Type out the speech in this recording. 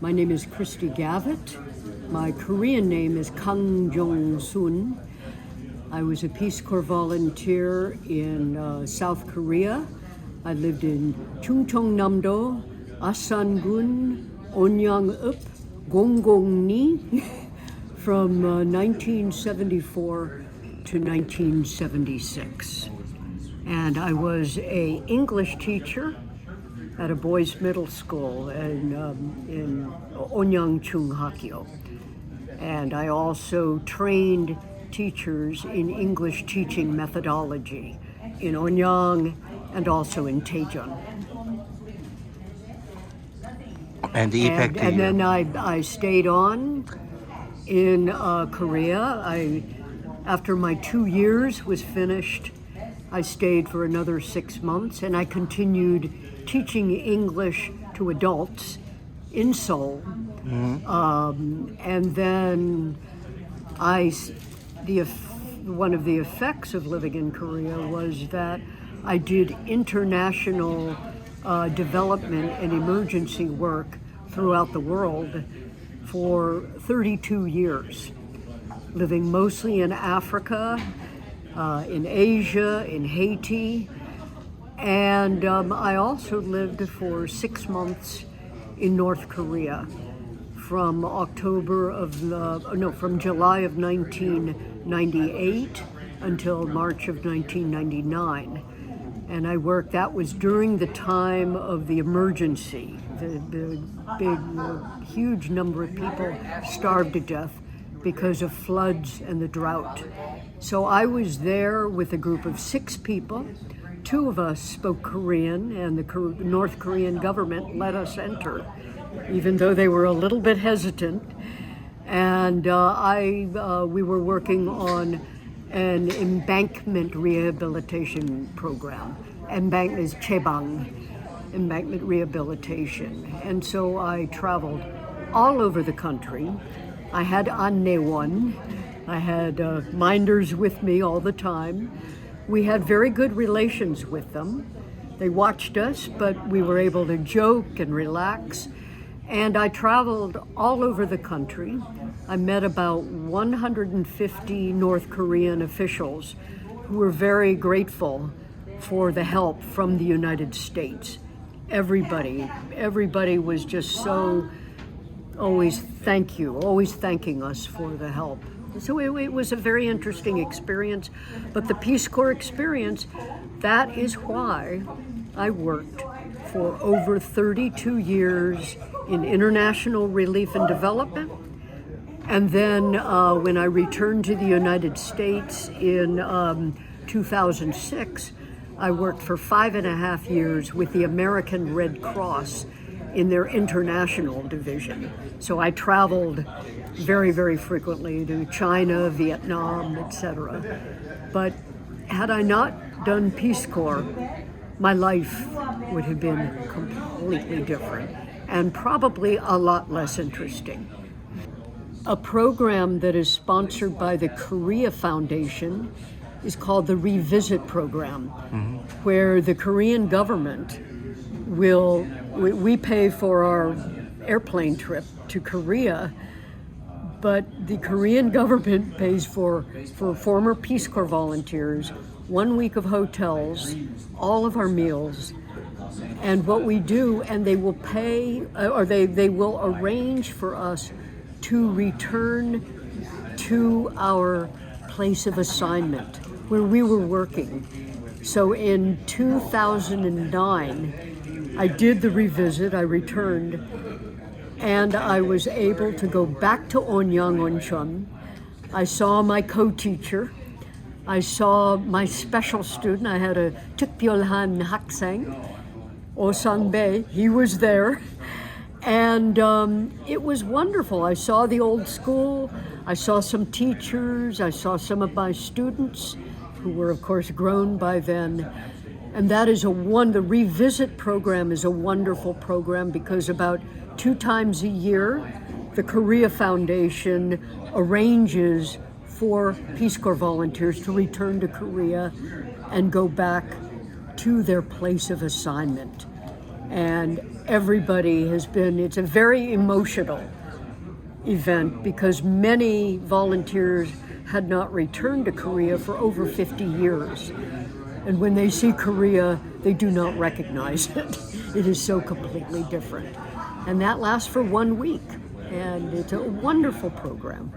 My name is Christy Gavitt. My Korean name is Kang Jong-sun. I was a Peace Corps volunteer in South Korea. I lived in Chungcheongnam-do, Asan-gun, Onyang-up, Gongong-ni from 1974 to 1976. And I was an English teacher at a boys' middle school in Onyang-chung-hakyo. And I also trained teachers in English teaching methodology in Onyang and also in Daejeon. And the effect And then I stayed on in Korea. After my 2 years was finished, I stayed for another 6 months, and I continued teaching English to adults in Seoul. And then one of the effects of living in Korea was that I did international development and emergency work throughout the world for 32 years, living mostly in Africa, in Asia, in Haiti, and I also lived for 6 months in North Korea from July of 1998 until March of 1999. And that was during the time of the emergency. The big, huge number of people starved to death because of floods and the drought. So I was there with a group of 6 people. 2 of us spoke Korean, and the North Korean government let us enter, even though they were a little bit hesitant. And we were working on an embankment rehabilitation program. Embankment is Chebang, embankment rehabilitation. And so I traveled all over the country. I had Annewon. I had minders with me all the time. We had very good relations with them. They watched us, but we were able to joke and relax. And I traveled all over the country. I met about 150 North Korean officials who were very grateful for the help from the United States. Everybody was just so always thanking us for the help. So it was a very interesting experience, but the Peace Corps experience, that is why I worked for over 32 years in international relief and development. And then when I returned to the United States in 2006, I worked for 5.5 years with the American Red Cross in their international division. So I traveled very, very frequently to China, Vietnam, etc. But had I not done Peace Corps, my life would have been completely different and probably a lot less interesting. A program that is sponsored by the Korea Foundation is called the Revisit Program, where the Korean government we pay for our airplane trip to Korea, but the Korean government pays for former Peace Corps volunteers 1 week of hotels, all of our meals, and what we do, and they will pay, or they will arrange for us to return to our place of assignment where we were working. So in 2009, I did the revisit, I returned, and I was able to go back to Onyang Oncheon. I saw my co-teacher. I saw my special student. I had a 특별한 학생, Oh Sang-bae. He was there. And it was wonderful. I saw the old school. I saw some teachers. I saw some of my students who were, of course, grown by then. And that is the Revisit program is a wonderful program because about 2 times a year, the Korea Foundation arranges for Peace Corps volunteers to return to Korea and go back to their place of assignment. And everybody has been, it's a very emotional event because many volunteers had not returned to Korea for over 50 years. And when they see Korea, they do not recognize it. It is so completely different. And that lasts for 1 week. And it's a wonderful program.